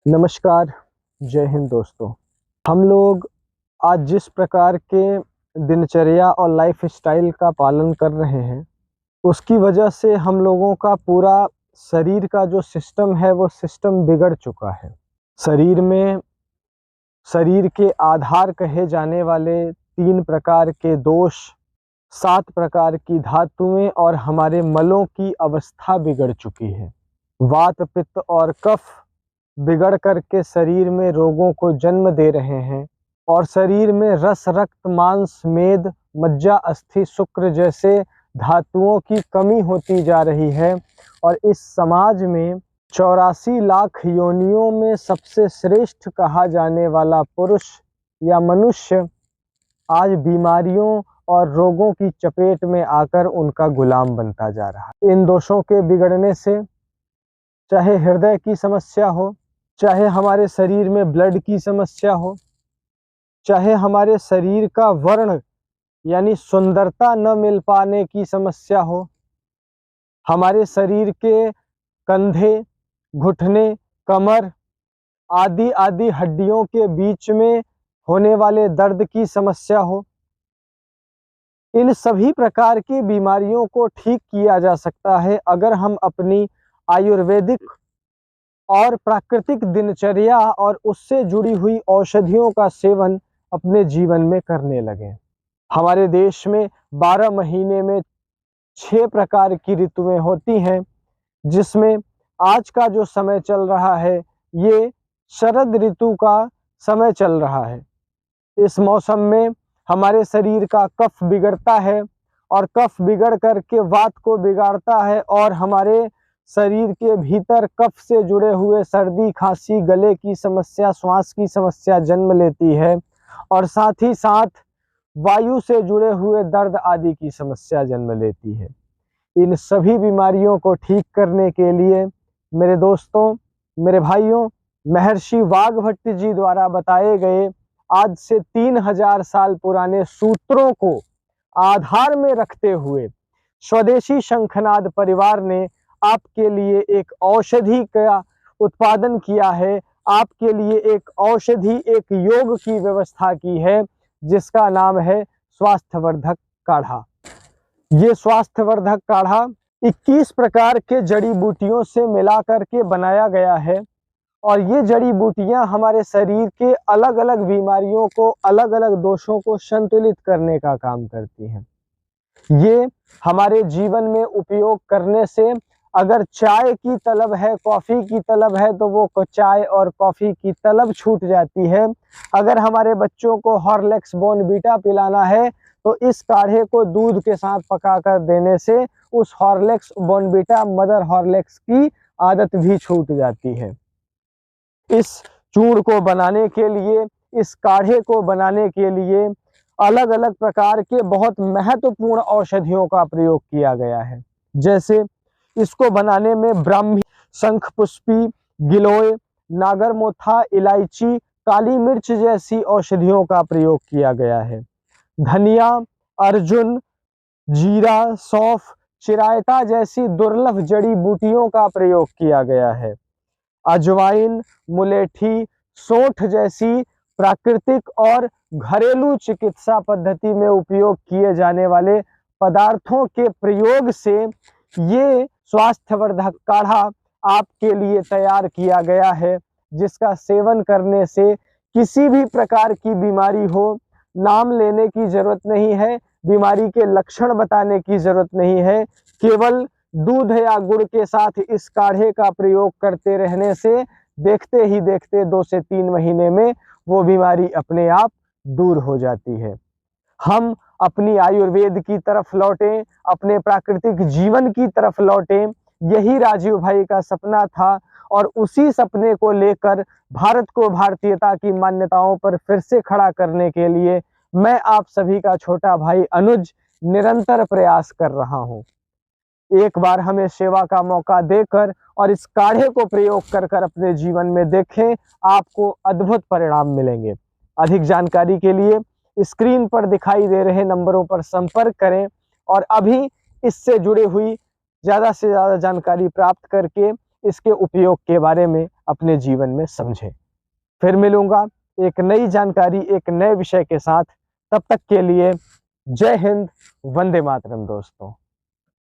नमस्कार, जय हिंद दोस्तों। हम लोग आज जिस प्रकार के दिनचर्या और लाइफ़स्टाइल का पालन कर रहे हैं, उसकी वजह से हम लोगों का पूरा शरीर का जो सिस्टम है, वो सिस्टम बिगड़ चुका है। शरीर में शरीर के आधार कहे जाने वाले 3 प्रकार के दोष, 7 प्रकार की धातुएँ और हमारे मलों की अवस्था बिगड़ चुकी है। वात, पित्त और कफ बिगड़ कर के शरीर में रोगों को जन्म दे रहे हैं और शरीर में रस, रक्त, मांस, मेद, मज्जा, अस्थि, शुक्र जैसे धातुओं की कमी होती जा रही है और इस समाज में 84 लाख योनियों में सबसे श्रेष्ठ कहा जाने वाला पुरुष या मनुष्य आज बीमारियों और रोगों की चपेट में आकर उनका गुलाम बनता जा रहा है। इन दोषों के बिगड़ने से चाहे हृदय की समस्या हो, चाहे हमारे शरीर में ब्लड की समस्या हो, चाहे हमारे शरीर का वर्ण यानी सुंदरता न मिल पाने की समस्या हो, हमारे शरीर के कंधे, घुटने, कमर आदि आदि हड्डियों के बीच में होने वाले दर्द की समस्या हो, इन सभी प्रकार की बीमारियों को ठीक किया जा सकता है अगर हम अपनी आयुर्वेदिक और प्राकृतिक दिनचर्या और उससे जुड़ी हुई औषधियों का सेवन अपने जीवन में करने लगें। हमारे देश में 12 महीने में 6 प्रकार की ऋतुएं होती हैं, जिसमें आज का जो समय चल रहा है ये शरद ऋतु का समय चल रहा है। इस मौसम में हमारे शरीर का कफ बिगड़ता है और कफ बिगड़ करके वात को बिगाड़ता है और हमारे शरीर के भीतर कफ से जुड़े हुए सर्दी, खांसी, गले की समस्या, श्वास की समस्या जन्म लेती है और साथ ही साथ वायु से जुड़े हुए दर्द आदि की समस्या जन्म लेती है। इन सभी बीमारियों को ठीक करने के लिए मेरे दोस्तों, मेरे भाइयों, महर्षि वाघभट्ट जी द्वारा बताए गए आज से 3000 साल पुराने सूत्रों को आधार में रखते हुए स्वदेशी शंखनाद परिवार ने आपके लिए एक औषधि का उत्पादन किया है, आपके लिए एक औषधि, एक योग की व्यवस्था की है, जिसका नाम है स्वास्थ्यवर्धक काढ़ा। ये स्वास्थ्यवर्धक काढ़ा 21 प्रकार के जड़ी बूटियों से मिला करके बनाया गया है और ये जड़ी बूटियां हमारे शरीर के अलग अलग बीमारियों को, अलग अलग दोषों को संतुलित करने का काम करती हैं। ये हमारे जीवन में उपयोग करने से अगर चाय की तलब है, कॉफ़ी की तलब है, तो वो चाय और कॉफ़ी की तलब छूट जाती है। अगर हमारे बच्चों को हॉर्लिक्स, बॉर्नवीटा पिलाना है तो इस काढ़े को दूध के साथ पकाकर देने से उस हॉर्लिक्स, बॉर्नवीटा, मदर हॉर्लिक्स की आदत भी छूट जाती है। इस चूर्ण को बनाने के लिए, इस काढ़े को बनाने के लिए अलग अलग प्रकार के बहुत महत्वपूर्ण औषधियों का प्रयोग किया गया है। जैसे इसको बनाने में ब्राह्मी, शंखपुष्पी, गिलोय, नागरमोथा, इलायची, काली मिर्च जैसी औषधियों का प्रयोग किया गया है। धनिया, अर्जुन, जीरा, सौंफ, चिरायता जैसी दुर्लभ जड़ी बूटियों का प्रयोग किया गया है। अजवाइन, मुलेठी, सोंठ जैसी प्राकृतिक और घरेलू चिकित्सा पद्धति में उपयोग किए जाने वाले पदार्थों के प्रयोग से ये स्वास्थ्यवर्धक काढ़ा आपके लिए तैयार किया गया है, जिसका सेवन करने से किसी भी प्रकार की बीमारी हो, नाम लेने की जरूरत नहीं है, बीमारी के लक्षण बताने की जरूरत नहीं है, केवल दूध या गुड़ के साथ इस काढ़े का प्रयोग करते रहने से देखते ही देखते 2 से 3 महीने में वो बीमारी अपने आप दूर हो जाती है। हम अपनी आयुर्वेद की तरफ लौटें, अपने प्राकृतिक जीवन की तरफ लौटें, यही राजीव भाई का सपना था और उसी सपने को लेकर भारत को भारतीयता की मान्यताओं पर फिर से खड़ा करने के लिए मैं आप सभी का छोटा भाई अनुज निरंतर प्रयास कर रहा हूँ। एक बार हमें सेवा का मौका देकर और इस काढ़े को प्रयोग कर कर अपने जीवन में देखें, आपको अद्भुत परिणाम मिलेंगे। अधिक जानकारी के लिए स्क्रीन पर दिखाई दे रहे नंबरों पर संपर्क करें और अभी इससे जुड़ी हुई ज़्यादा से ज़्यादा जानकारी प्राप्त करके इसके उपयोग के बारे में अपने जीवन में समझें। फिर मिलूंगा एक नई जानकारी, एक नए विषय के साथ। तब तक के लिए जय हिंद, वंदे मातरम दोस्तों।